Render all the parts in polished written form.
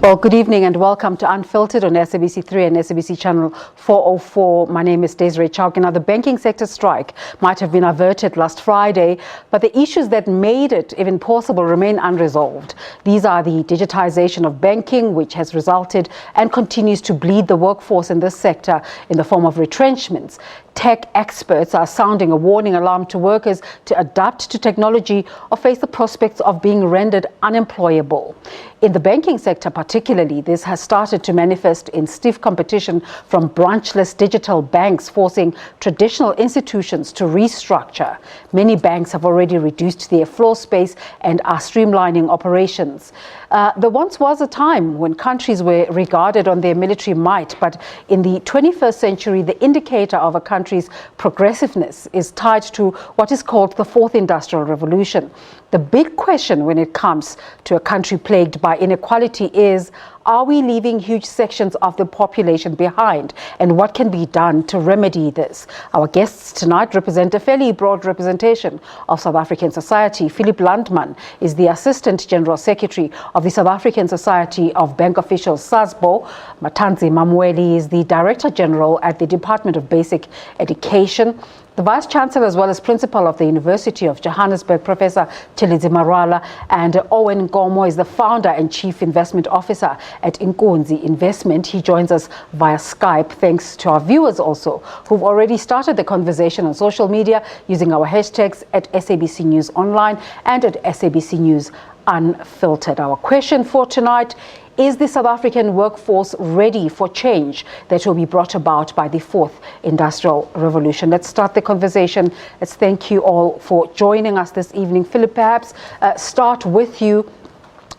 Well, good evening and welcome to Unfiltered on SABC 3 and SABC channel 404. My name is Desiree Chowkin. Now, the banking sector strike might have been averted last Friday, but the issues that made it even possible remain unresolved. These are the digitisation of banking, which has resulted and continues to bleed the workforce in this sector in the form of retrenchments. Tech experts are sounding a warning alarm to workers to adapt to technology or face the prospects of being rendered unemployable. In the banking sector particularly, this has started to manifest in stiff competition from branchless digital banks, forcing traditional institutions to restructure. Many banks have already reduced their floor space and are streamlining operations. There once was a time when countries were regarded on their military might, but in the 21st century, the indicator of a country's progressiveness is tied to what is called the Fourth Industrial Revolution. The big question when it comes to a country plagued by inequality is, are we leaving huge sections of the population behind? And what can be done to remedy this? Our guests tonight represent a fairly broad representation of South African society. Philip Landman is the Assistant General Secretary of the South African Society of Bank Officials, SASBO. Matanzi Mamweli is the Director General at the Department of Basic Education. The Vice Chancellor as well as Principal of the University of Johannesburg, Professor Tshilidzi Marwala, and Owen Gomo is the Founder and Chief Investment Officer at Inkunzi Investment. He joins us via Skype. Thanks to our viewers also who've already started the conversation on social media using our hashtags at SABC News Online and at SABC News Unfiltered. Our question for tonight: is the South African workforce ready for change that will be brought about by the Fourth Industrial Revolution? Let's start the conversation. Let's thank you all for joining us this evening. Philip, perhaps start with you.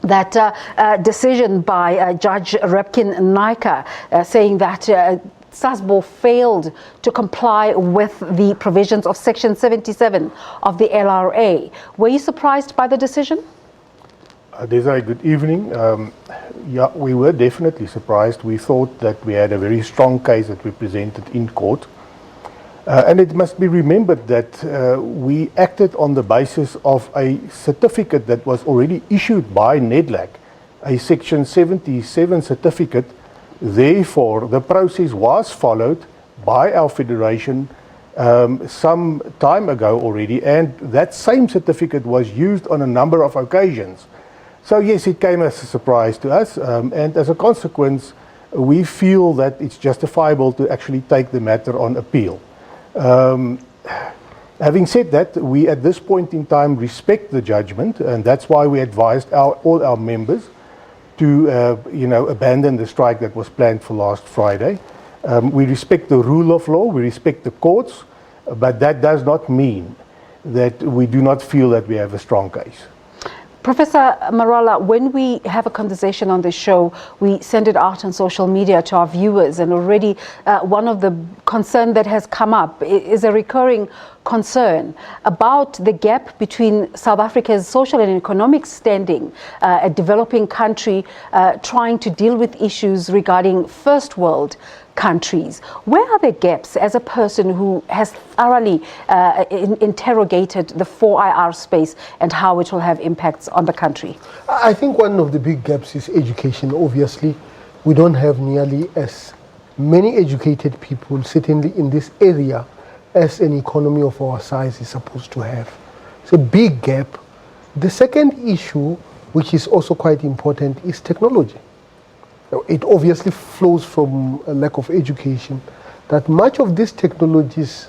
That decision by Judge Repkin Naika saying that SASBO failed to comply with the provisions of Section 77 of the LRA. Were you surprised by the decision? Desiree, good evening. Yeah, we were definitely surprised. We thought that we had a very strong case that we presented in court. And it must be remembered that we acted on the basis of a certificate that was already issued by NEDLAC, a Section 77 certificate. Therefore, the process was followed by our federation some time ago already, and that same certificate was used on a number of occasions. So yes, it came as a surprise to us, and as a consequence, we feel that it's justifiable to actually take the matter on appeal. Having said that, we at this point in time respect the judgment, and that's why we advised all our members to abandon the strike that was planned for last Friday. We respect the rule of law, we respect the courts, but that does not mean that we do not feel that we have a strong case. Professor Marwala, when we have a conversation on this show, we send it out on social media to our viewers, and already one of the concerns that has come up is a recurring concern about the gap between South Africa's social and economic standing, a developing country trying to deal with issues regarding first world countries. Where are the gaps as a person who has thoroughly interrogated the 4IR space and how it will have impacts on the country? I think one of the big gaps is education. Obviously, we don't have nearly as many educated people, certainly in this area, as an economy of our size is supposed to have. It's a big gap. The second issue, which is also quite important, is technology. It obviously flows from a lack of education, that much of these technologies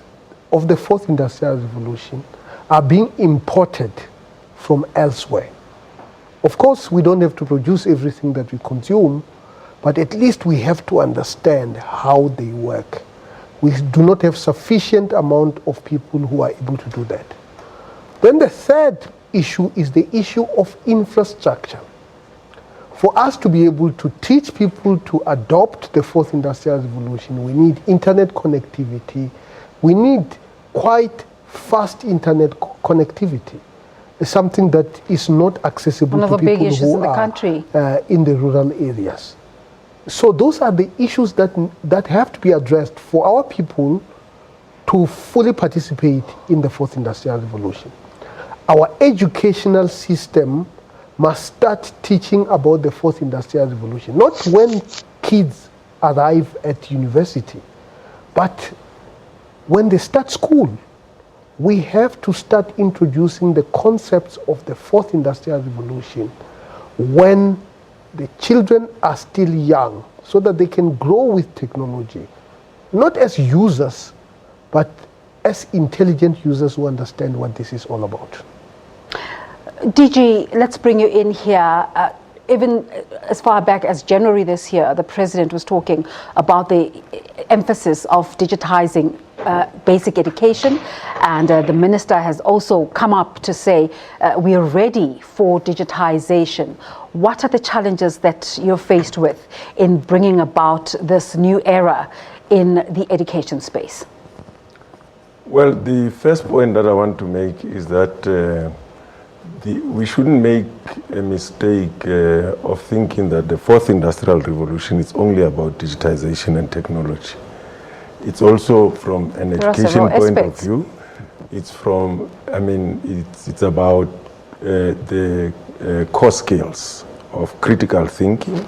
of the Fourth Industrial Revolution are being imported from elsewhere. Of course, we don't have to produce everything that we consume, but at least we have to understand how they work. We do not have sufficient amount of people who are able to do that. Then the third issue is the issue of infrastructure. For us to be able to teach people to adopt the Fourth Industrial Revolution, we need internet connectivity. We need quite fast internet connectivity. It's something that is not accessible to people who are in the rural areas. So those are the issues that have to be addressed for our people to fully participate in the Fourth Industrial Revolution. Our educational system must start teaching about the fourth industrial revolution, not when kids arrive at university, but when they start school. We have to start introducing the concepts of the fourth industrial revolution when the children are still young, so that they can grow with technology, not as users, but as intelligent users who understand what this is all about. DG, let's bring you in here. Even as far back as January this year, the president was talking about the emphasis of digitizing basic education, and the minister has also come up to say we are ready for digitization. What are the challenges that you're faced with in bringing about this new era in the education space? Well, the first point that I want to make is that we shouldn't make a mistake of thinking that the fourth industrial revolution is only about digitization and technology. It's also from an education point of view. It's from, it's about the core skills of critical thinking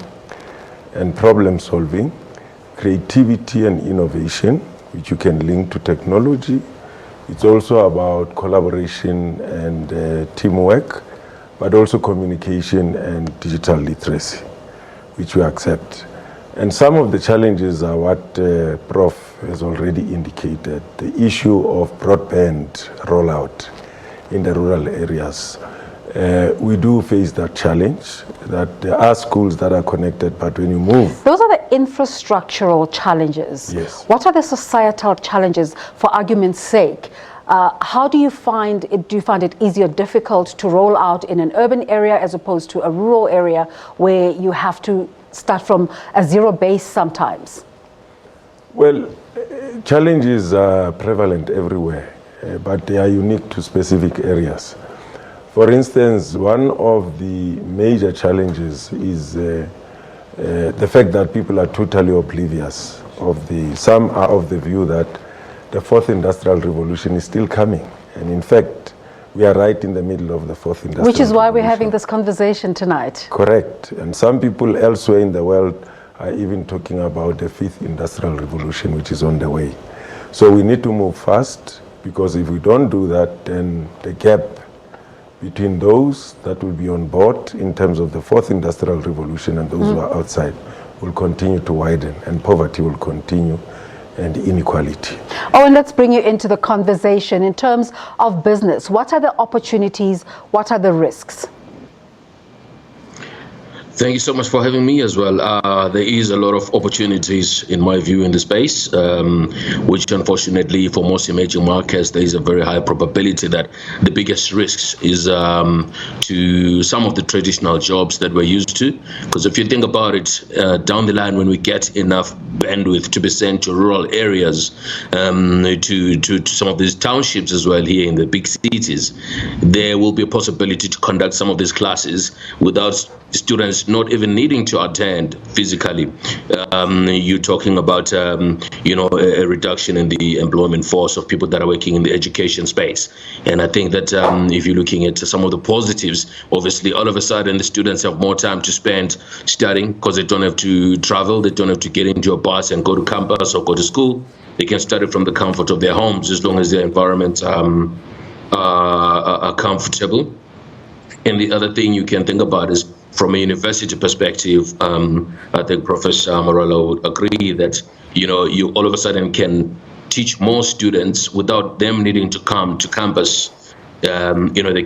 and problem solving, creativity and innovation, which you can link to technology. It's also about collaboration and teamwork, but also communication and digital literacy, which we accept. And some of the challenges are what Prof has already indicated. The issue of broadband rollout in the rural areas. We do face that challenge, that there are schools that are connected, but when you move... Those are the infrastructural challenges. Yes. What are the societal challenges, for argument's sake? How do you find it? Do you find it easy or difficult to roll out in an urban area as opposed to a rural area where you have to start from a zero base sometimes? Well, challenges are prevalent everywhere, but they are unique to specific areas. For instance, one of the major challenges is the fact that people are totally oblivious of some are of the view that the fourth industrial revolution is still coming. And in fact, we are right in the middle of the fourth industrial revolution. Which is why we're having this conversation tonight. Correct. And some people elsewhere in the world are even talking about the fifth industrial revolution, which is on the way. So we need to move fast, because if we don't do that, then the gap between those that will be on board in terms of the fourth industrial revolution and those who are outside will continue to widen, and poverty will continue, and inequality. Oh, and let's bring you into the conversation in terms of business. What are the opportunities? What are the risks? Thank you so much for having me as well. There is a lot of opportunities, in my view, in the space, which unfortunately for most emerging markets, there is a very high probability that the biggest risks is to some of the traditional jobs that we're used to. Because if you think about it, down the line, when we get enough bandwidth to be sent to rural areas, to some of these townships as well here in the big cities, there will be a possibility to conduct some of these classes without students not even needing to attend physically. You're talking about, a reduction in the employment force of people that are working in the education space. And I think that if you're looking at some of the positives, obviously all of a sudden the students have more time to spend studying because they don't have to travel, they don't have to get into a bus and go to campus or go to school. They can study from the comfort of their homes as long as their environments are comfortable. And the other thing you can think about is, from a university perspective, I think Professor Morello would agree that, you all of a sudden can teach more students without them needing to come to campus. They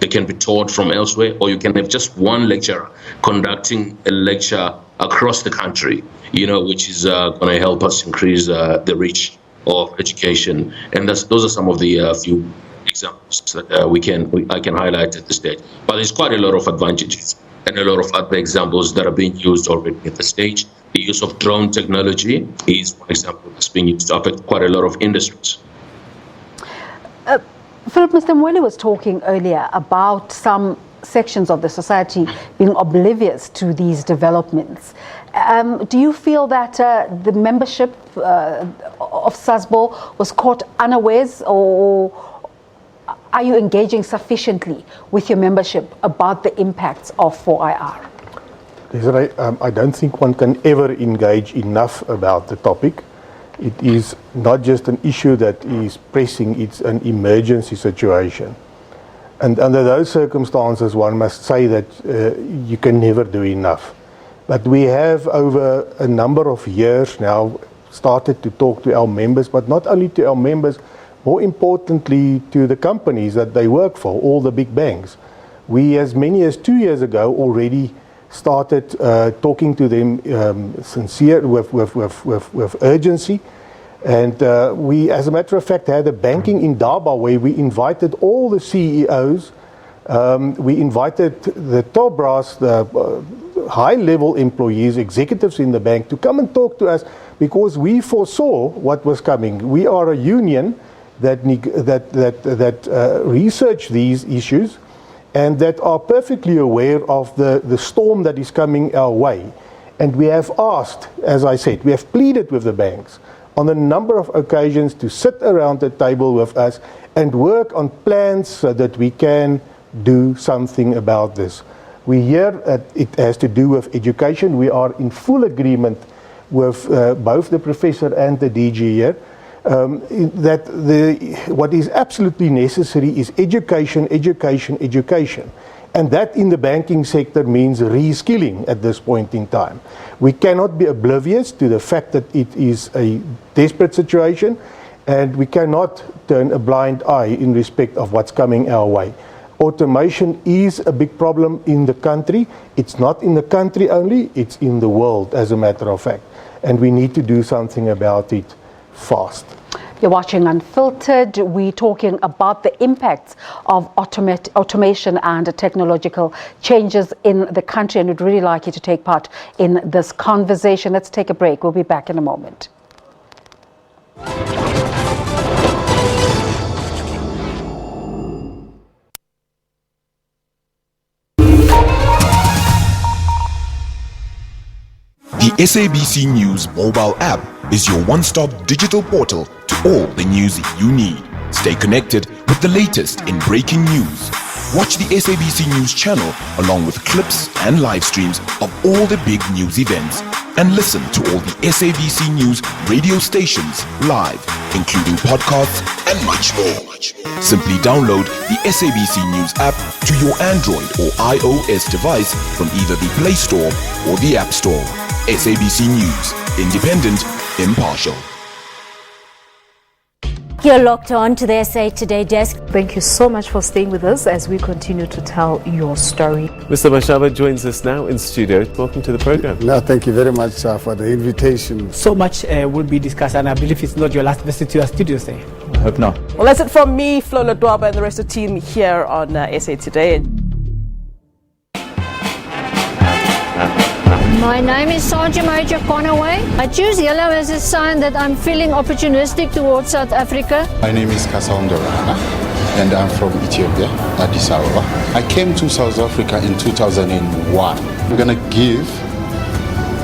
can be taught from elsewhere, or you can have just one lecturer conducting a lecture across the country, which is going to help us increase the reach of education. And those are some of the few examples that I can highlight at this stage. But there's quite a lot of advantages and a lot of other examples that are being used already at the stage. The use of drone technology is one example that's being used to affect quite a lot of industries. Philip, Mr. Mweli was talking earlier about some sections of the society being oblivious to these developments. Do you feel that the membership of SASBO was caught unawares, or are you engaging sufficiently with your membership about the impacts of 4IR? Desiree, I don't think one can ever engage enough about the topic. It is not just an issue that is pressing, it's an emergency situation. And under those circumstances, one must say that you can never do enough. But we have, over a number of years now, started to talk to our members, but not only to our members, more importantly to the companies that they work for, all the big banks. We, as many as 2 years ago, already started talking to them with urgency. And we, as a matter of fact, had a banking in Durban where we invited all the CEOs, we invited the top brass, the high-level employees, executives in the bank to come and talk to us because we foresaw what was coming. We are a union that research these issues and that are perfectly aware of the storm that is coming our way. And we have asked, as I said, we have pleaded with the banks on a number of occasions to sit around the table with us and work on plans so that we can do something about this. We hear that it has to do with education. We are in full agreement with both the professor and the DG here, that what is absolutely necessary is education, education, education. And that in the banking sector means reskilling at this point in time. We cannot be oblivious to the fact that it is a desperate situation, and we cannot turn a blind eye in respect of what's coming our way. Automation is a big problem in the country. It's not in the country only, it's in the world, as a matter of fact. And we need to do something about it fast. You're watching Unfiltered. We're talking about the impacts of automation and technological changes in the country, and we'd really like you to take part in this conversation. Let's take a break. We'll be back in a moment. The SABC News mobile app is your one-stop digital portal to all the news you need. Stay connected with the latest in breaking news. Watch the SABC News channel along with clips and live streams of all the big news events. And listen to all the SABC News radio stations live, including podcasts and much more. Simply download the SABC News app to your Android or iOS device from either the Play Store or the App Store. SABC News, independent, impartial. You're locked on to the SA Today desk. Thank you so much for staying with us as we continue to tell your story. Mr. Mashaba joins us now in studio. Welcome to the program. No, thank you very much for the invitation. So much will be discussed, and I believe it's not your last visit to our studio, say. I hope not. Well, that's it from me, Flo Ladwaba, and the rest of the team here on SA Today. My name is Sergeant Major Conaway. I choose yellow as a sign that I'm feeling opportunistic towards South Africa. My name is Kassaundorana, and I'm from Ethiopia, Addis Ababa. I came to South Africa in 2001. I'm going to give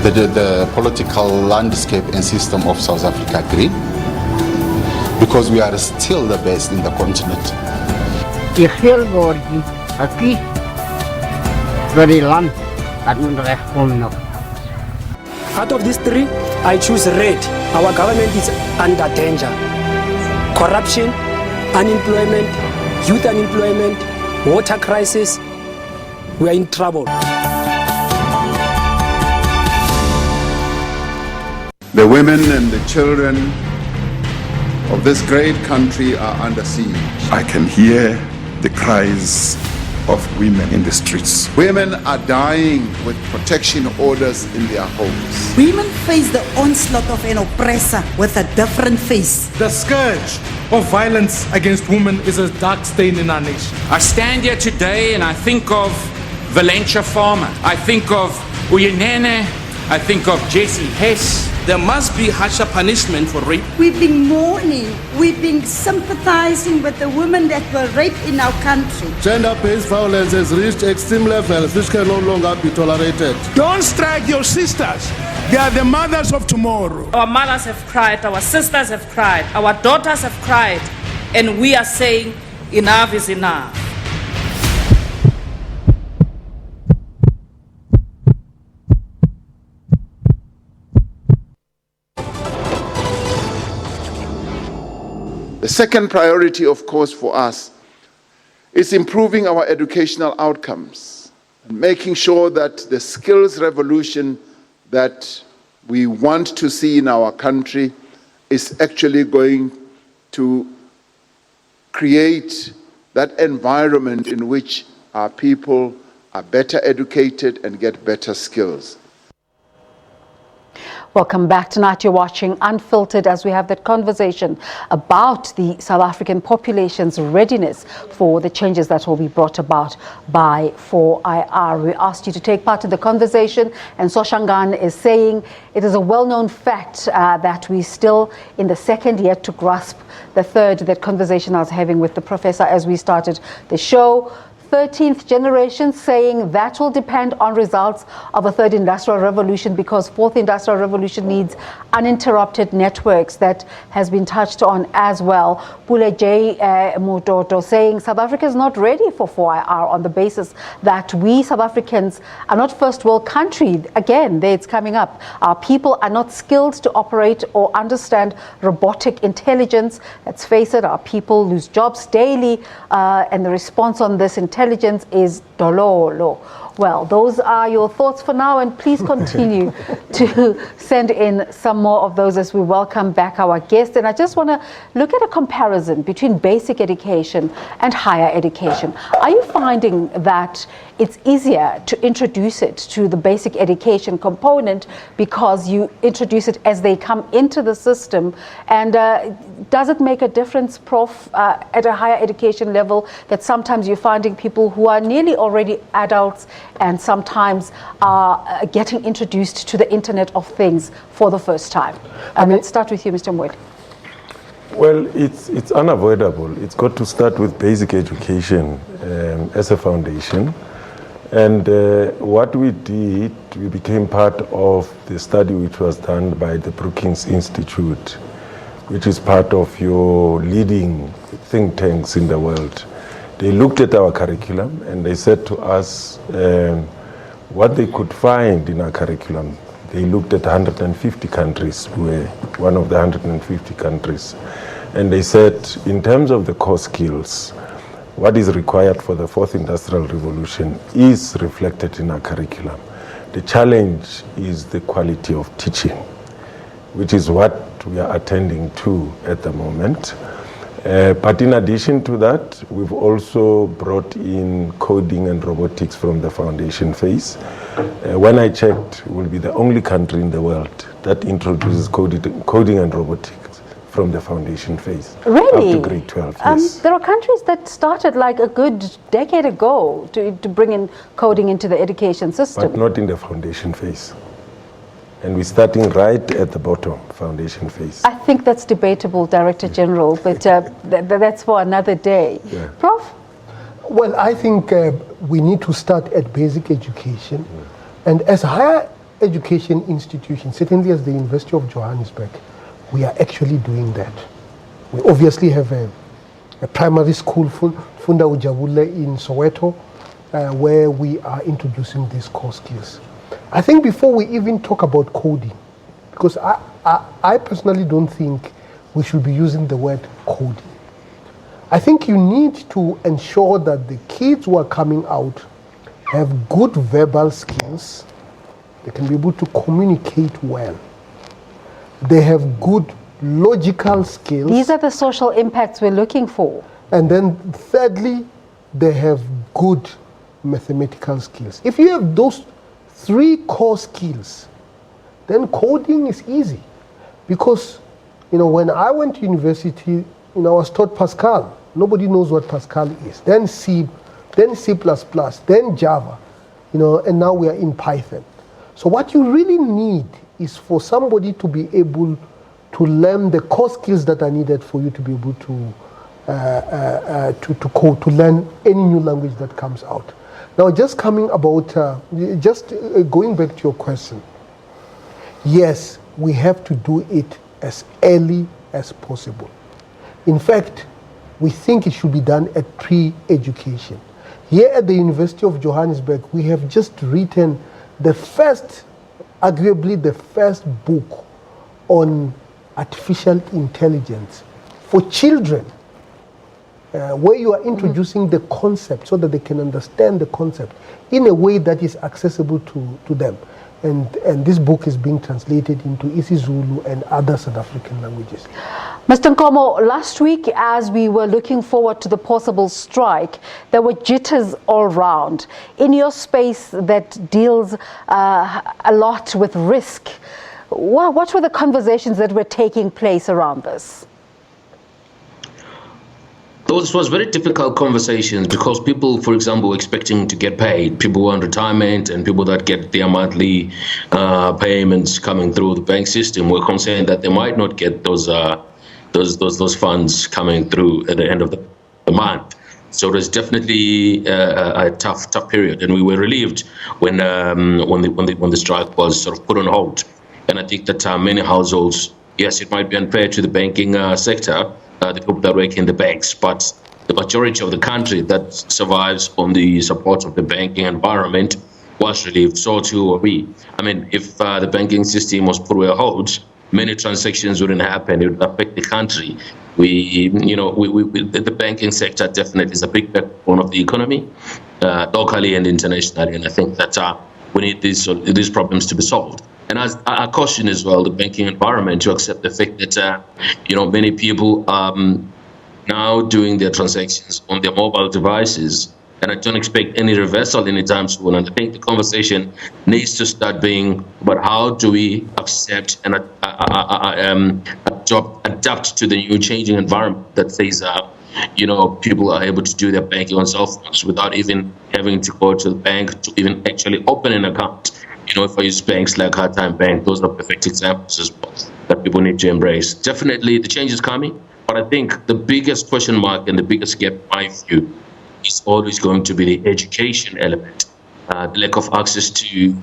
the political landscape and system of South Africa green, because we are still the best in the continent. Out of these three, I choose red. Our government is under danger. Corruption, unemployment, youth unemployment, water crisis. We are in trouble. The women and the children of this great country are under siege. I can hear the cries of women in the streets. Women are dying with protection orders in their homes. Women face the onslaught of an oppressor with a different face. The scourge of violence against women is a dark stain in our nation. I stand here today and I think of Valencia Farmer. I think of Uyinene. I think of Jesse Hess. There must be harsher punishment for rape. We've been mourning, we've been sympathizing with the women that were raped in our country. Gender-based violence has reached extreme levels which can no longer be tolerated. Don't strike your sisters. They are the mothers of tomorrow. Our mothers have cried, our sisters have cried, our daughters have cried, and we are saying enough is enough. The second priority, of course, for us is improving our educational outcomes and making sure that the skills revolution that we want to see in our country is actually going to create that environment in which our people are better educated and get better skills. Welcome back. Tonight you're watching Unfiltered as we have that conversation about the South African population's readiness for the changes that will be brought about by 4IR. We asked you to take part in the conversation, and Soshangan is saying it is a well-known fact that we're still in the second yet to grasp the third. That conversation I was having with the professor as we started the show. 13th generation saying that will depend on results of a third industrial revolution, because fourth industrial revolution needs uninterrupted networks. That has been touched on as well. Pule J. Mutoto saying South Africa is not ready for 4IR on the basis that we South Africans are not first world country. Again, there it's coming up. Our people are not skilled to operate or understand robotic intelligence. Let's face it, our people lose jobs daily, and the response on this intelligence is dololo. Well, those are your thoughts for now, and please continue to send in some more of those as we welcome back our guests. And I just want to look at a comparison between basic education and higher education. Are you finding that it's easier to introduce it to the basic education component because you introduce it as they come into the system? And does it make a difference, Prof, at a higher education level, that sometimes you're finding people who are nearly already adults and sometimes are getting introduced to the Internet of Things for the first time? Let's start with you, Mr. Mwede. Well, it's unavoidable. It's got to start with basic education as a foundation. And what we did, we became part of the study which was done by the Brookings Institute, which is part of your leading think tanks in the world. They looked at our curriculum and they said to us what they could find in our curriculum. They looked at 150 countries. We were one of the 150 countries. And they said, in terms of the core skills, what is required for the fourth industrial revolution is reflected in our curriculum. The challenge is the quality of teaching, which is what we are attending to at the moment. But in addition to that, we've also brought in coding and robotics from the foundation phase. When I checked, we'll be the only country in the world that introduces coding and robotics from the foundation phase. Really? Up to grade 12, yes. There are countries that started like a good decade ago to bring in coding into the education system. But not in the foundation phase. And we're starting right at the bottom, foundation phase. I think that's debatable, Director General, but that's for another day. Yeah. Prof? Well, I think we need to start at basic education. And as higher education institutions, certainly as the University of Johannesburg, we are actually doing that. We obviously have a primary school, Funda Ujabule in Soweto, where we are introducing these core skills. I think before we even talk about coding, because I personally don't think we should be using the word coding. I think you need to ensure that the kids who are coming out have good verbal skills. They can be able to communicate well. They have good logical skills. These are the social impacts we're looking for. And then thirdly, they have good mathematical skills. If you have those three core skills, then coding is easy. Because, when I went to university, I was taught Pascal. Nobody knows what Pascal is. Then C, then C++, then Java, and now we are in Python. So what you really need is for somebody to be able to learn the core skills that are needed for you to be able to code, to learn any new language that comes out. Now, just going back to your question, yes, we have to do it as early as possible. In fact, we think it should be done at pre-education. Here at the University of Johannesburg, we have just written arguably the first book on artificial intelligence for children, where you are introducing the concept so that they can understand the concept in a way that is accessible to them. And this book is being translated into isiZulu and other South African languages. Mr. Nkomo, last week as we were looking forward to the possible strike, there were jitters all round. In your space that deals a lot with risk, what were the conversations that were taking place around this? Those was very difficult conversations because people, for example, were expecting to get paid. People were on retirement and people that get their monthly payments coming through the bank system were concerned that they might not get those funds coming through at the end of the month. So it was definitely a tough period, and we were relieved when the strike was sort of put on hold. And I think that many households, yes, it might be unfair to the banking sector, the people that work in the banks, but the majority of the country that survives on the support of the banking environment was relieved. So too are we. I mean, if the banking system was put on hold, many transactions wouldn't happen. It would affect the country. The banking sector definitely is a big backbone of the economy, locally and internationally. And I think that we need these problems to be solved. And I caution as well the banking environment to accept the fact that many people are now doing their transactions on their mobile devices, and I don't expect any reversal anytime soon. And I think the conversation needs to start being about how do we accept and adapt to the new changing environment that says people are able to do their banking on cell phones without even having to go to the bank to even actually open an account. If I use banks like Hard Time Bank, those are perfect examples as well that people need to embrace. Definitely the change is coming, but I think the biggest question mark and the biggest gap, in my view, is always going to be the education element. The lack of access to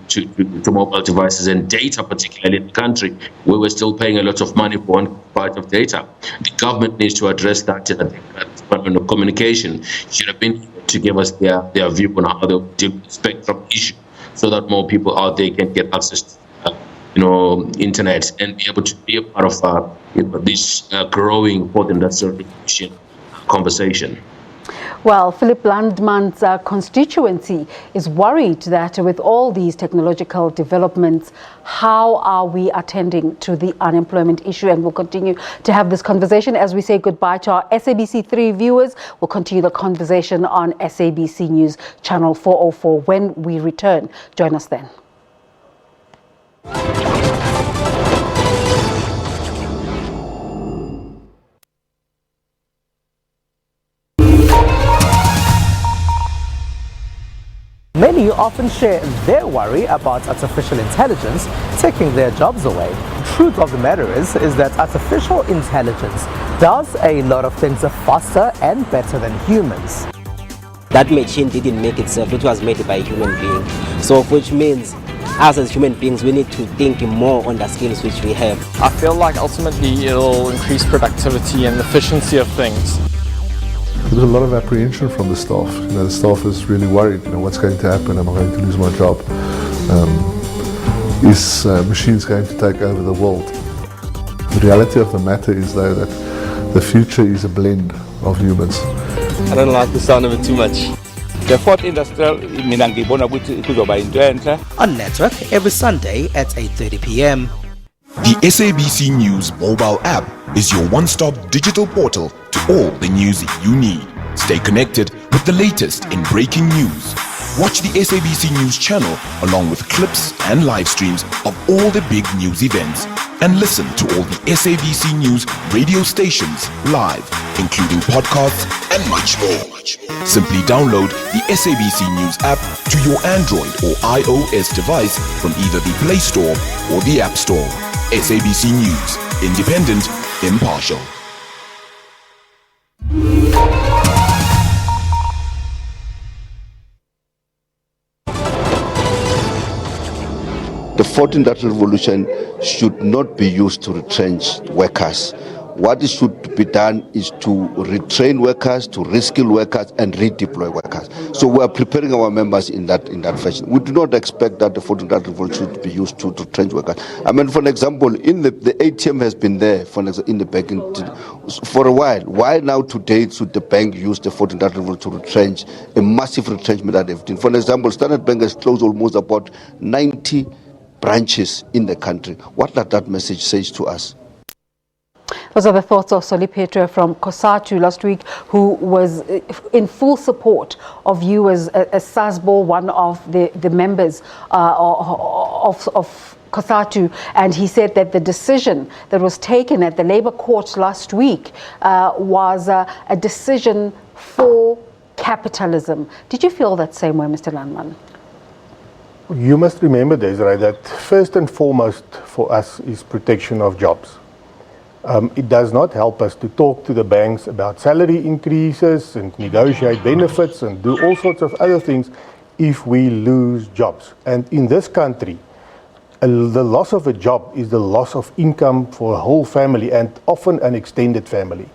mobile devices and data, particularly in the country, where we're still paying a lot of money for one part of data. The government needs to address that, and I think that the Department of Communication should have been able to give us their view on how they deal with the spectrum issue, so that more people out there can get access to internet and be able to be a part of this growing fourth industrial revolution conversation. Well, Philip Landman's constituency is worried that with all these technological developments, how are we attending to the unemployment issue? And we'll continue to have this conversation as we say goodbye to our SABC3 viewers. We'll continue the conversation on SABC News Channel 404 when we return. Join us then. Many often share their worry about artificial intelligence taking their jobs away. The truth of the matter is that artificial intelligence does a lot of things faster and better than humans. That machine didn't make itself, it was made by a human being. So which means us as human beings, we need to think more on the skills which we have. I feel like ultimately it'll increase productivity and efficiency of things. There's a lot of apprehension from the staff. The staff is really worried. What's going to happen? Am I going to lose my job? Is machines going to take over the world? The reality of the matter is, though, that the future is a blend of humans. I don't like the sound of it too much. The fourth industrial, on network every Sunday at 8:30 p.m. The SABC News mobile app is your one-stop digital portal to all the news you need. Stay connected with the latest in breaking news. Watch the SABC News channel along with clips and live streams of all the big news events. And listen to all the SABC News radio stations live, including podcasts and much more. Simply download the SABC News app to your Android or iOS device from either the Play Store or the App Store. SABC News, independent, impartial. The fourth industrial revolution should not be used to retrench workers what should be done is to retrain workers, to reskill workers, and redeploy workers. So we are preparing our members in that fashion. We do not expect that the 14th revolution should be used to retrench workers. I mean, for example, in the ATM has been there, for example, in the banking for a while. Why now today should the bank use the 14th revolution to retrench a massive retrenchment that they've done? For example, Standard Bank has closed almost about 90 branches in the country. What does that message say to us? Those are the thoughts of Solipetro from COSATU last week, who was in full support of you as SASBO, one of the members of COSATU, and he said that the decision that was taken at the Labour Court last week was a decision for capitalism. Did you feel that same way, Mr. Landman? You must remember, Desiree, that first and foremost for us is protection of jobs. It does not help us to talk to the banks about salary increases and negotiate benefits and do all sorts of other things if we lose jobs. And in this country, the loss of a job is the loss of income for a whole family, and often an extended family.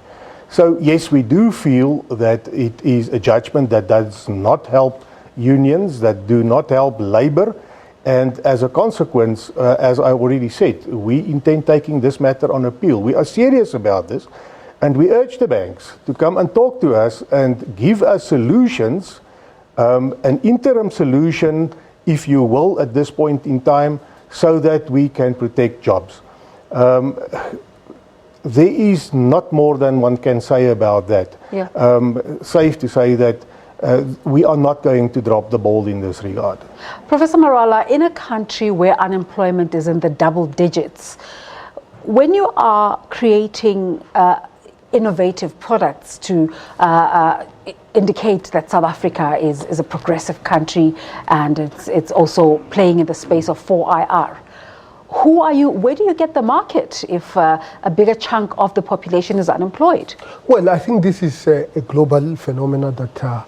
So yes, we do feel that it is a judgment that does not help unions, that do not help labor. And as a consequence, as I already said, we intend taking this matter on appeal. We are serious about this, and we urge the banks to come and talk to us and give us solutions, an interim solution, if you will, at this point in time, so that we can protect jobs. There is not more than one can say about that. Yeah. Safe to say that we are not going to drop the ball in this regard. Professor Marala, in a country where unemployment is in the double digits, when you are creating innovative products to indicate that South Africa is a progressive country and it's also playing in the space of 4IR, where do you get the market if a bigger chunk of the population is unemployed? Well, I think this is a global phenomenon that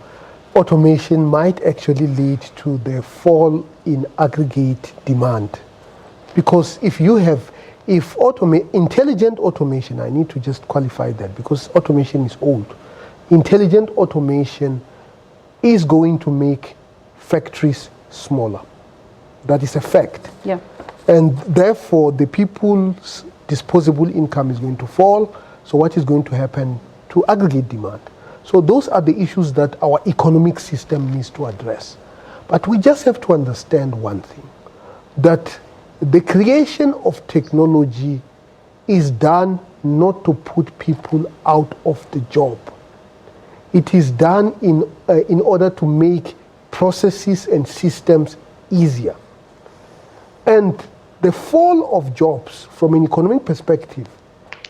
automation might actually lead to the fall in aggregate demand. Because if intelligent automation, I need to just qualify that because automation is old. Intelligent automation is going to make factories smaller. That is a fact. Yeah. And therefore, the people's disposable income is going to fall. So what is going to happen to aggregate demand? So those are the issues that our economic system needs to address. But we just have to understand one thing, that the creation of technology is done not to put people out of the job. It is done in order to make processes and systems easier. And the fall of jobs from an economic perspective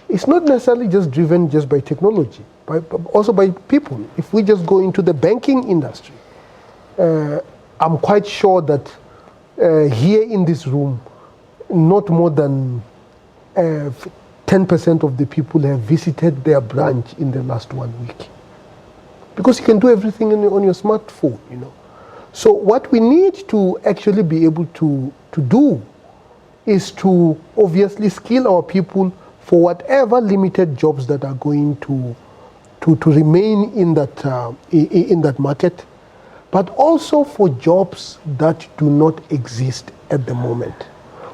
is not necessarily just driven just by technology, but also by people. If we just go into the banking industry, I'm quite sure that here in this room, not more than 10% of the people have visited their branch in the last 1 week. Because you can do everything on your smartphone, you know. So what we need to actually be able to do is to obviously skill our people for whatever limited jobs that are going to remain in that market, but also for jobs that do not exist at the moment.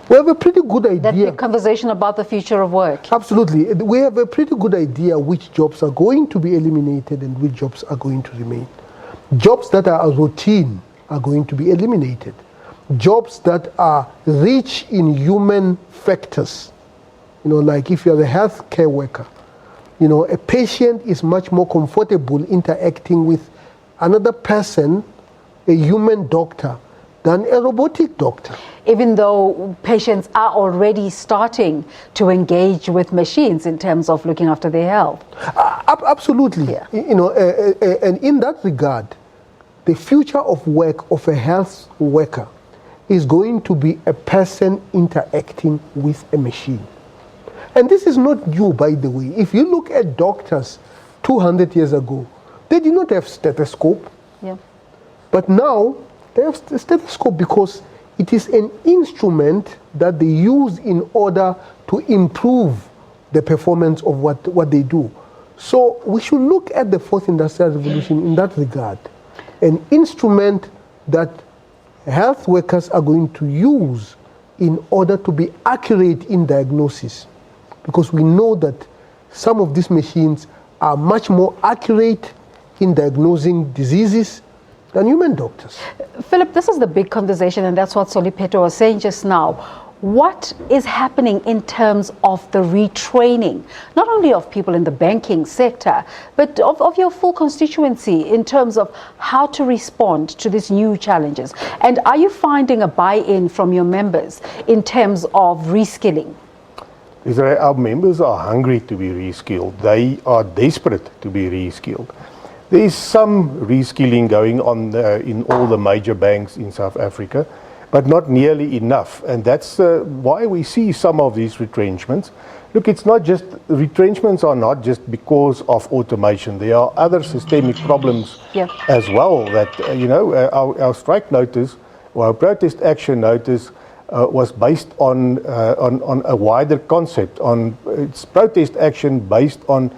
We have a pretty good idea. That big conversation about the future of work. Absolutely. We have a pretty good idea which jobs are going to be eliminated and which jobs are going to remain. Jobs that are routine are going to be eliminated. Jobs that are rich in human factors, you know, like if you're a healthcare worker, you know, a patient is much more comfortable interacting with another person, a human doctor, than a robotic doctor. Even though patients are already starting to engage with machines in terms of looking after their health. Absolutely. Yeah. You know, and in that regard, the future of work of a health worker is going to be a person interacting with a machine. And this is not new, by the way. If you look at doctors 200 years ago, they did not have stethoscope. Yeah. But now they have a stethoscope because it is an instrument that they use in order to improve the performance of what they do. So we should look at the fourth industrial revolution in that regard, an instrument that health workers are going to use in order to be accurate in diagnosis, because we know that some of these machines are much more accurate in diagnosing diseases than human doctors. Philip, this is the big conversation, and that's what Solipeto was saying just now. What is happening in terms of the retraining, not only of people in the banking sector, but of your full constituency in terms of how to respond to these new challenges? And are you finding a buy-in from your members in terms of reskilling? Israel, our members are hungry to be reskilled. They are desperate to be reskilled. There is some reskilling going on in all the major banks in South Africa, but not nearly enough. And that's why we see some of these retrenchments. Look, it's not just, retrenchments are not just because of automation. There are other systemic problems as well that, our strike notice, or our protest action notice, was based on a wider concept, on its protest action based on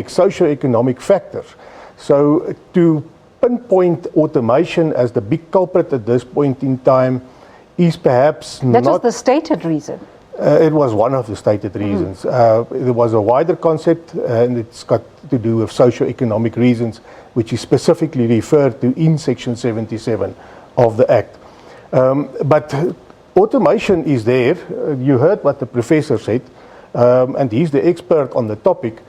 socio-economic factors. So to pinpoint automation as the big culprit at this point in time is perhaps not... That was the stated reason. It was one of the stated reasons. There was a wider concept, and it's got to do with socio-economic reasons, which is specifically referred to in Section 77 of the Act. But automation is there. You heard what the professor said, and he's the expert on the topic.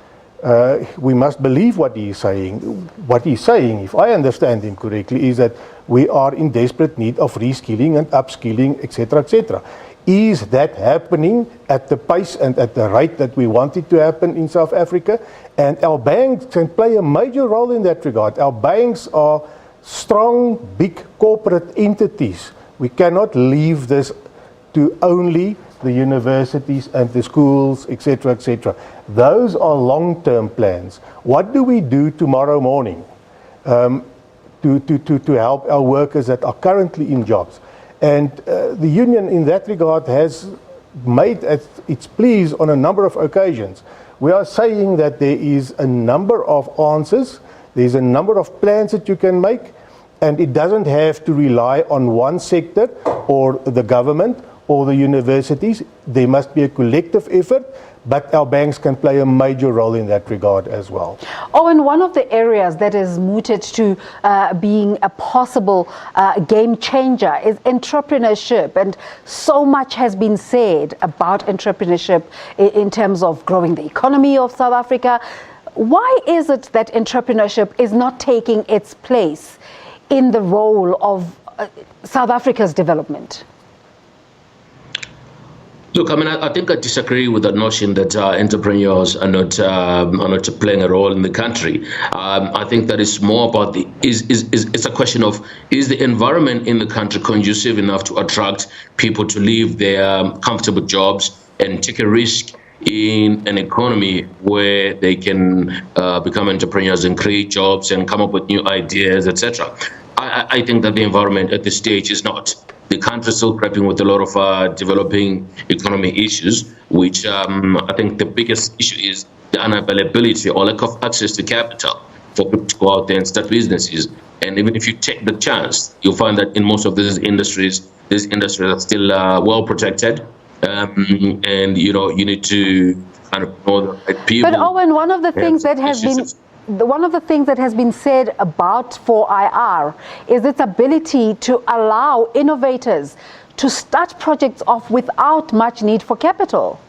We must believe what he is saying. What he's saying, if I understand him correctly, is that we are in desperate need of reskilling and upskilling, etc., etc. Is that happening at the pace and at the rate that we want it to happen in South Africa? And our banks can play a major role in that regard. Our banks are strong, big corporate entities. We cannot leave this to only the universities and the schools, etc., etc. Those are long-term plans. What do we do tomorrow morning to help our workers that are currently in jobs? And the union in that regard has made its pleas on a number of occasions. We are saying that there is a number of answers, there's a number of plans that you can make, and it doesn't have to rely on one sector or the government or the universities. There must be a collective effort, but our banks can play a major role in that regard as well. Oh, and one of the areas that is mooted to being a possible game changer is entrepreneurship. And so much has been said about entrepreneurship in terms of growing the economy of South Africa. Why is it that entrepreneurship is not taking its place in the role of South Africa's development? Look, I mean, I think I disagree with the notion that entrepreneurs are not playing a role in the country. I think that it's more about it's a question of, is the environment in the country conducive enough to attract people to leave their comfortable jobs and take a risk in an economy where they can become entrepreneurs and create jobs and come up with new ideas, etc. I think that the environment at this stage is not. The country is still grappling with a lot of developing economy issues, which I think the biggest issue is the unavailability or lack of access to capital for people to go out there and start businesses. And even if you take the chance, you'll find that in most of these industries are still well protected. And you need to kind of know the right people. But Owen, one of the things that has been said about 4IR is its ability to allow innovators to start projects off without much need for capital.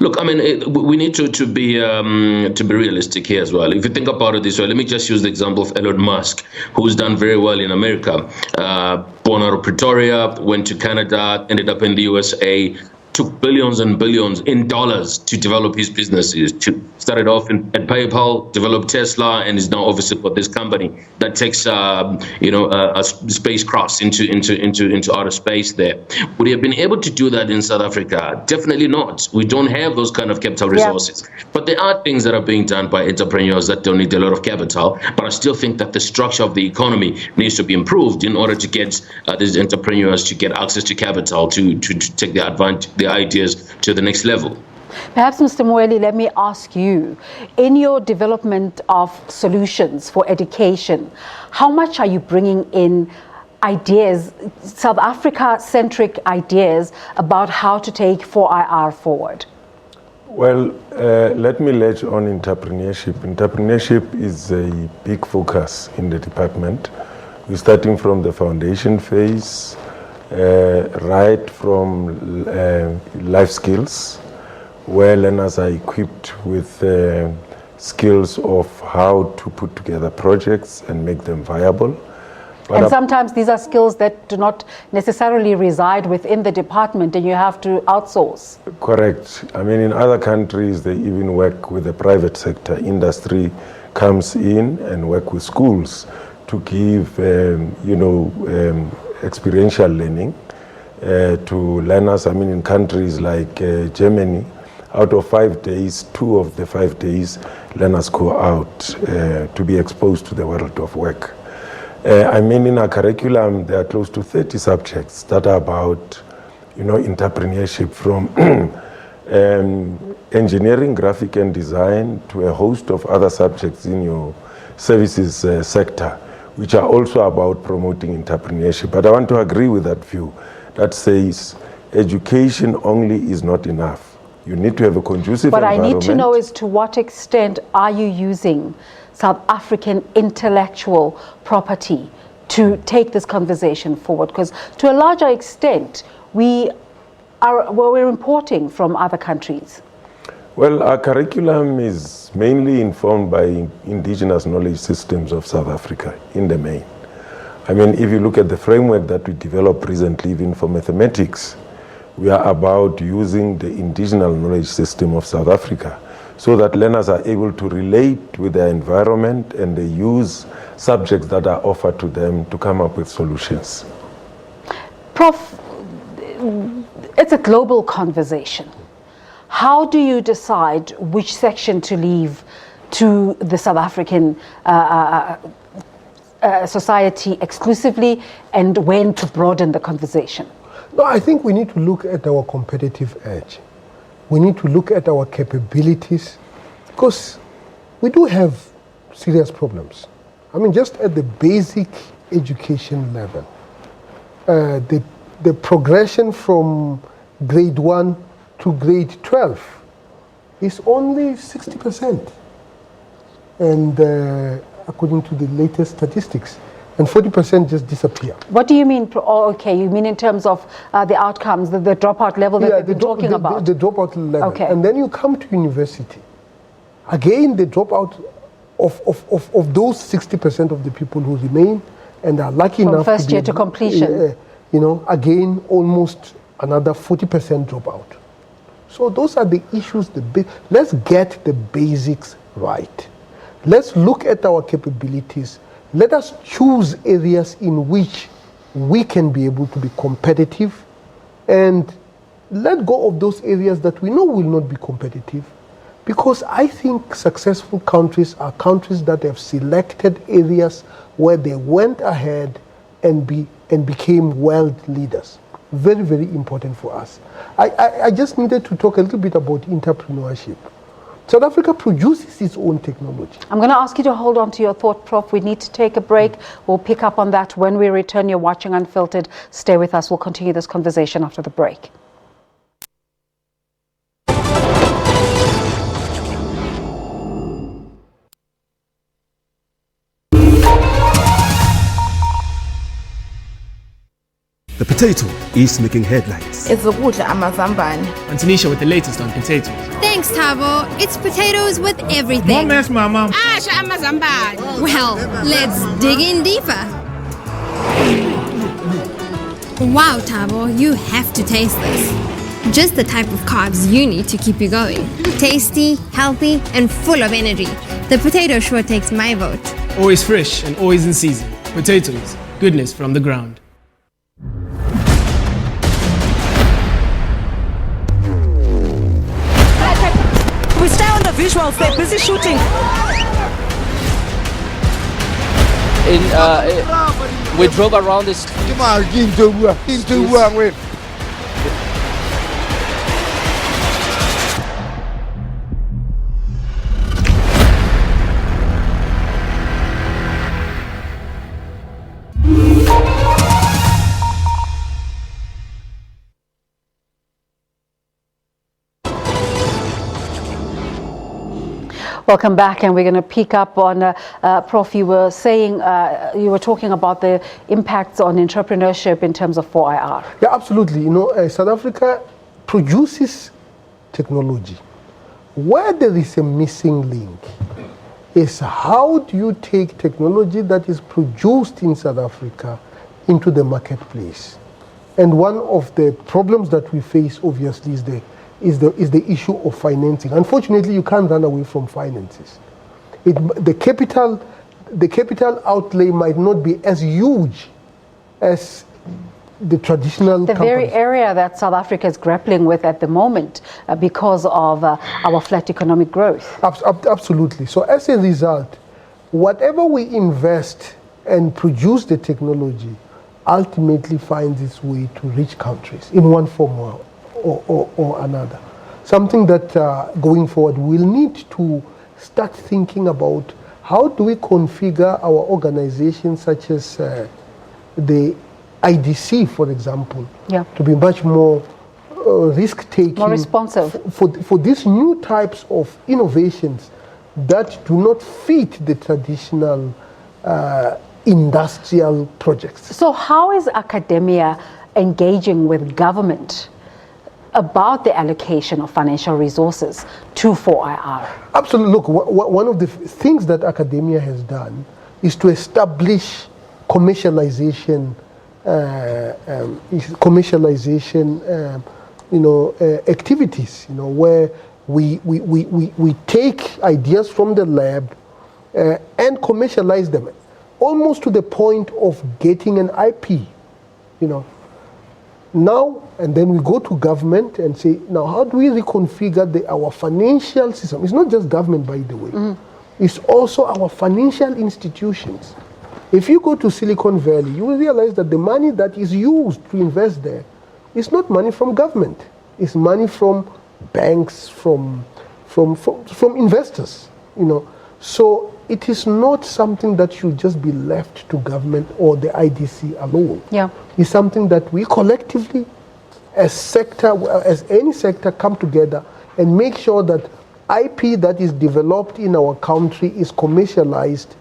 Look, I mean, we need to be realistic here as well. If you think about it this way, let me just use the example of Elon Musk, who's done very well in America. Born out of Pretoria, went to Canada, ended up in the USA, took billions and billions in dollars to develop his businesses. Started off at PayPal, developed Tesla, and is now obviously for this company that takes a spacecraft into outer space there. Would he have been able to do that in South Africa? Definitely not. We don't have those kind of capital resources. Yeah. But there are things that are being done by entrepreneurs that don't need a lot of capital. But I still think that the structure of the economy needs to be improved in order to get these entrepreneurs to get access to capital to take the ideas to the next level. Perhaps, Mr. Moeli, let me ask you, in your development of solutions for education, how much are you bringing in ideas, South Africa-centric ideas about how to take 4IR forward? Well, let me latch on entrepreneurship. Entrepreneurship is a big focus in the department. We're starting from the foundation phase, right from life skills, where learners are equipped with skills of how to put together projects and make them viable. But and sometimes these are skills that do not necessarily reside within the department and you have to outsource. Correct. I mean, in other countries, they even work with the private sector. Industry comes in and work with schools to give, experiential learning to learners. I mean, in countries like Germany, out of 5 days, 2 of the 5 days, learners go out to be exposed to the world of work. In our curriculum, there are close to 30 subjects that are about, entrepreneurship, from engineering, graphic and design, to a host of other subjects in your services sector, which are also about promoting entrepreneurship. But I want to agree with that view that says education only is not enough. You need to have a conducive environment. But I need to know is to what extent are you using South African intellectual property to take this conversation forward? Because to a larger extent, we're importing from other countries. Well, our curriculum is mainly informed by indigenous knowledge systems of South Africa in the main. I mean, if you look at the framework that we developed recently, even for mathematics, we are about using the indigenous knowledge system of South Africa, so that learners are able to relate with their environment and they use subjects that are offered to them to come up with solutions. Prof, it's a global conversation. How do you decide which section to leave to the South African society exclusively and when to broaden the conversation? No, I think we need to look at our competitive edge. We need to look at our capabilities, because we do have serious problems. I mean, just at the basic education level, the progression from grade 1 to grade 12 is only 60%. And according to the latest statistics, and 40% just disappear. What do you mean? Oh, okay, you mean in terms of the outcomes, the dropout level that we've been talking about? The dropout level. Okay. And then you come to university. Again, the dropout of those 60% of the people who remain and are lucky enough from first year to completion. Again, almost another 40% dropout. So those are the issues. Let's get the basics right. Let's look at our capabilities. Let us choose areas in which we can be able to be competitive and let go of those areas that we know will not be competitive, because I think successful countries are countries that have selected areas where they went ahead and became world leaders. Very, very important for us. I just needed to talk a little bit about entrepreneurship. South Africa produces its own technology. I'm going to ask you to hold on to your thought, Prof. We need to take a break. We'll pick up on that when we return. You're watching Unfiltered. Stay with us. We'll continue this conversation after the break. The potato is making headlines. It's ukudla amazambane. And Tanisha with the latest on potatoes. Thanks, Tabo. It's potatoes with everything. One mess, mama. Asha amazambane. Well, let's dig in deeper. Wow, Tabo, you have to taste this. Just the type of carbs you need to keep you going. Tasty, healthy, and full of energy. The potato sure takes my vote. Always fresh and always in season. Potatoes, goodness from the ground. We stay on the visuals, they're busy shooting. We drove around this. Welcome back, and we're going to pick up on, Prof, you were saying, you were talking about the impacts on entrepreneurship in terms of 4IR. Yeah, absolutely. You know, South Africa produces technology. Where there is a missing link is how do you take technology that is produced in South Africa into the marketplace? And one of the problems that we face, obviously, is the issue of financing. Unfortunately, you can't run away from finances. The capital outlay might not be as huge as the traditional The companies. very area that South Africa is grappling with at the moment because of our flat economic growth. Absolutely. So as a result, whatever we invest and produce the technology ultimately finds its way to rich countries in one form or another. Something that going forward we'll need to start thinking about: how do we configure our organizations such as the IDC, for example, to be much more risk-taking, more responsive for these new types of innovations that do not fit the traditional industrial projects. So how is academia engaging with government about the allocation of financial resources to 4IR? Absolutely. Look, one of the things that academia has done is to establish commercialization, activities, where we take ideas from the lab and commercialize them, almost to the point of getting an IP, Now, and then we go to government and say, now how do we reconfigure our financial system? It's not just government, by the way. It's also our financial institutions. If you go to Silicon Valley, you will realize that the money that is used to invest there is not money from government. It's money from banks, from investors, So it is not something that should just be left to government or the IDC alone. Yeah. It's something that we collectively, as any sector, come together and make sure that IP that is developed in our country is commercialized,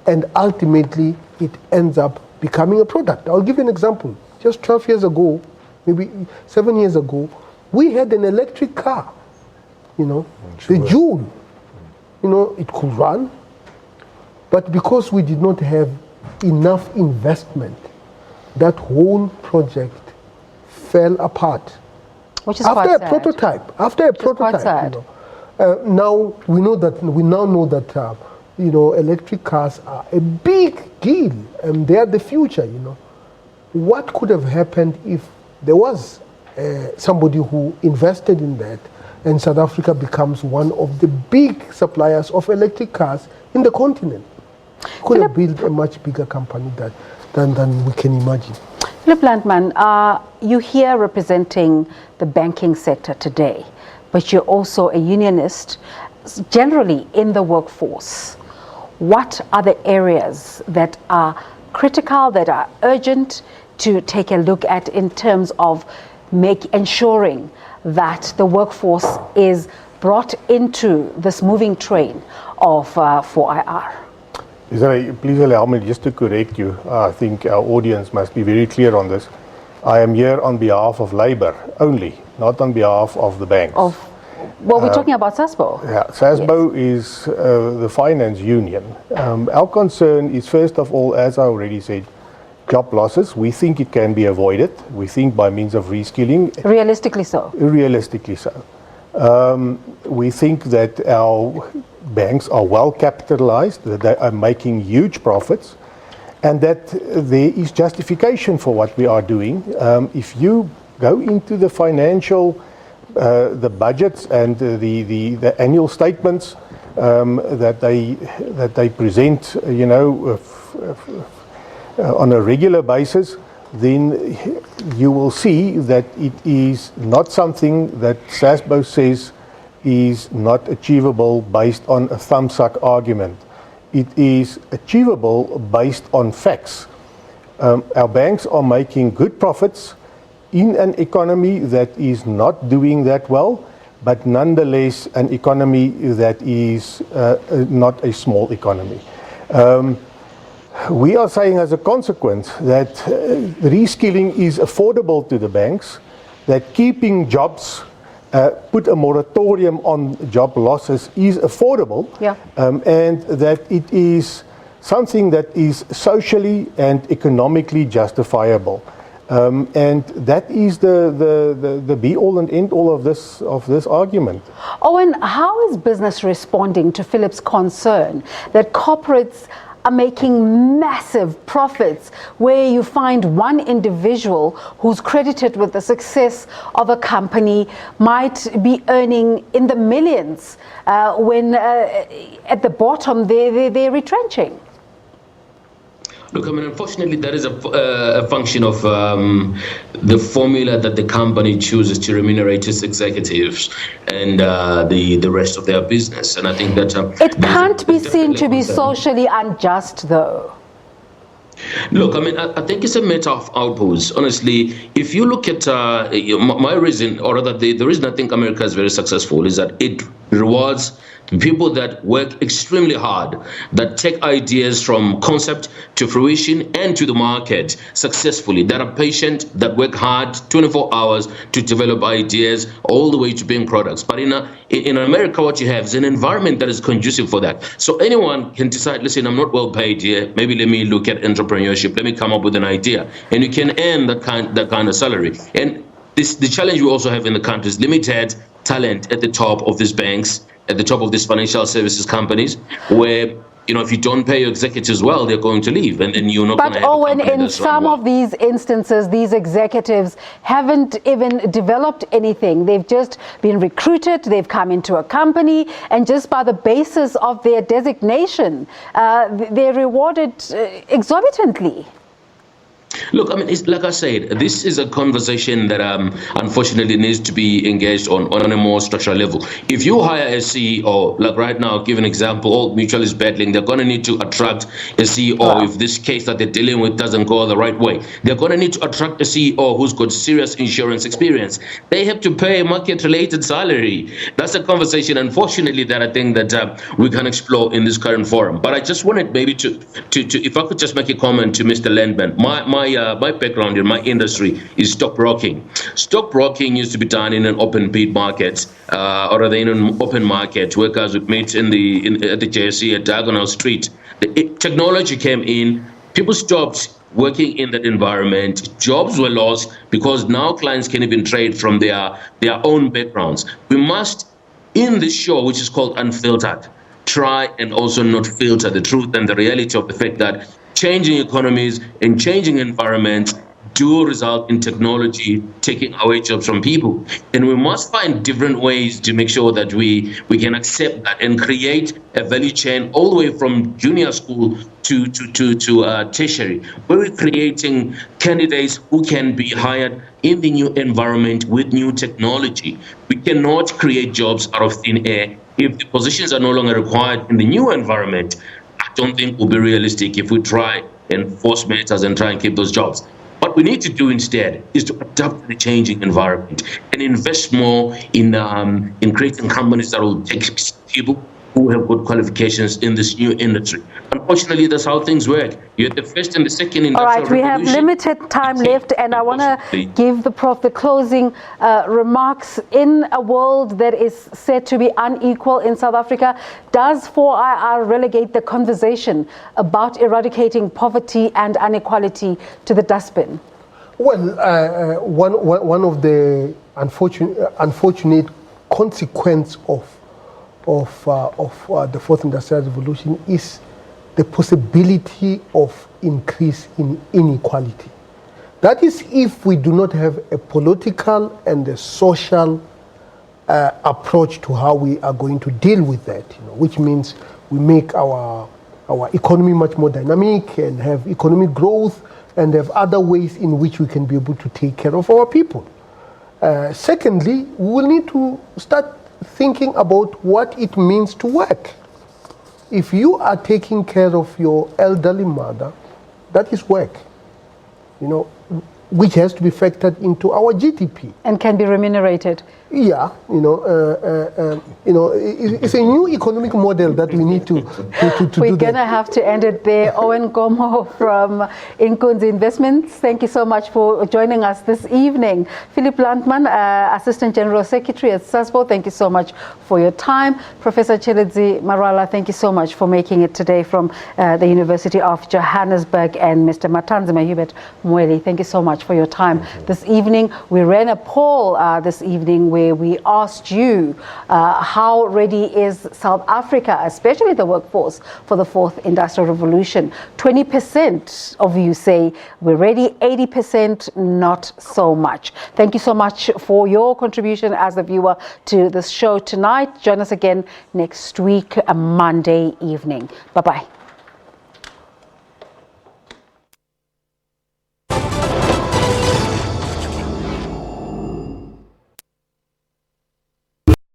and ultimately it ends up becoming a product. I'll give you an example. Just 12 years ago, maybe 7 years ago, we had an electric car, the Joule. It could run, but because we did not have enough investment, that whole project fell apart. Which is quite sad. After a prototype, now we now know that electric cars are a big deal, and they are the future. What could have happened if there was somebody who invested in that, and South Africa becomes one of the big suppliers of electric cars in the continent? Could have built a much bigger company than we can imagine. Philip Landman, you're here representing the banking sector today, but you're also a unionist generally in the workforce. What are the areas that are critical, that are urgent to take a look at in terms of ensuring that the workforce is brought into this moving train of 4IR? Please allow me just to correct you. I think our audience must be very clear on this. I am here on behalf of Labour only, not on behalf of the banks. Well, we're talking about SASBO. Yeah, SASBO is the finance union. Our concern is, first of all, as I already said, job losses. We think it can be avoided. We think by means of reskilling. Realistically so. Realistically so. We think that our banks are well capitalized, that they are making huge profits, and that there is justification for what we are doing. If you go into the financial, the budgets and the annual statements that they present, on a regular basis, then you will see that it is not something that SASBO says is not achievable based on a thumbsuck argument. It is achievable based on facts. Our banks are making good profits in an economy that is not doing that well, but nonetheless an economy that is not a small economy. We are saying as a consequence that reskilling is affordable to the banks, that keeping jobs, put a moratorium on job losses is affordable, and that it is something that is socially and economically justifiable. And that is the be-all and end-all of this argument. Owen, how is business responding to Philip's concern that corporates are making massive profits where you find one individual who's credited with the success of a company might be earning in the millions when at the bottom they're retrenching? Look, I mean, unfortunately, that is a function of the formula that the company chooses to remunerate its executives and the rest of their business. And I think that it can't be seen to be socially unjust, though. Look, I mean, I think it's a matter of outputs. Honestly, if you look at my reason, or rather the reason I think America is very successful is that it rewards people that work extremely hard, that take ideas from concept to fruition and to the market successfully, that are patient, that work hard 24 hours to develop ideas all the way to being products. But in America, what you have is an environment that is conducive for that. So anyone can decide, listen, I'm not well paid here. Maybe let me look at entrepreneurship. Let me come up with an idea. And you can earn that kind of salary. And the challenge we also have in the country is limited talent at the top of these banks, at the top of these financial services companies, where, you know, if you don't pay your executives well, they're going to leave, and then you're not going to have a company that's run well. But Owen, in some of these instances, these executives haven't even developed anything. They've just been recruited, they've come into a company, and just by the basis of their designation, they're rewarded exorbitantly. Look, I mean, it's, like I said, this is a conversation that unfortunately needs to be engaged on a more structural level. If you hire a CEO, like right now, give an example, all Mutual is battling, they're going to need to attract a CEO if this case that they're dealing with doesn't go the right way. They're going to need to attract a CEO who's got serious insurance experience. They have to pay a market-related salary. That's a conversation, unfortunately, that I think that we can explore in this current forum. But I just wanted maybe to if I could just make a comment to Mr. Landman. My background in my industry is stockbroking. Stockbroking used to be done in an open bid market, or rather in an open market. Workers would meet at the JSC at Diagonal Street. Technology came in. People stopped working in that environment. Jobs were lost because now clients can even trade from their own backgrounds. We must, in this show, which is called Unfiltered, try and also not filter the truth and the reality of the fact that changing economies and changing environments do result in technology taking away jobs from people. And we must find different ways to make sure that we can accept that and create a value chain all the way from junior school to tertiary, where we're creating candidates who can be hired in the new environment with new technology. We cannot create jobs out of thin air if the positions are no longer required in the new environment. I don't think will be realistic if we try and force matters and try and keep those jobs. What we need to do instead is to adapt to the changing environment and invest more in creating companies that will take people who have good qualifications in this new industry. Unfortunately, that's how things work. You're the first and the second industrial revolution. All right, we have limited time left, and I want to give the Prof the closing remarks. In a world that is said to be unequal in South Africa, does 4IR relegate the conversation about eradicating poverty and inequality to the dustbin? Well, one of the unfortunate consequence of the fourth industrial revolution is the possibility of increase in inequality. That is, if we do not have a political and a social approach to how we are going to deal with that, which means we make our economy much more dynamic and have economic growth and have other ways in which we can be able to take care of our people. Secondly, we will need to start thinking about what it means to work. If you are taking care of your elderly mother, that is work. which has to be factored into our GDP. And can be remunerated. Yeah, it's a new economic model that we need to We're going to have to end it there. Owen Gomo from Inkunzi Investments, thank you so much for joining us this evening. Philip Landman, Assistant General Secretary at SASPO, thank you so much for your time. Professor Chiledzi Marala, thank you so much for making it today from the University of Johannesburg. And Mr. Matanzima Hubert Mweli, thank you so much for your time this evening. We ran a poll this evening where we asked you how ready is South Africa, especially the workforce, for the fourth industrial revolution. 20% of you say we're ready, 80% not so much. Thank you so much for your contribution as a viewer to this show tonight. Join us again next week, Monday evening. Bye-bye.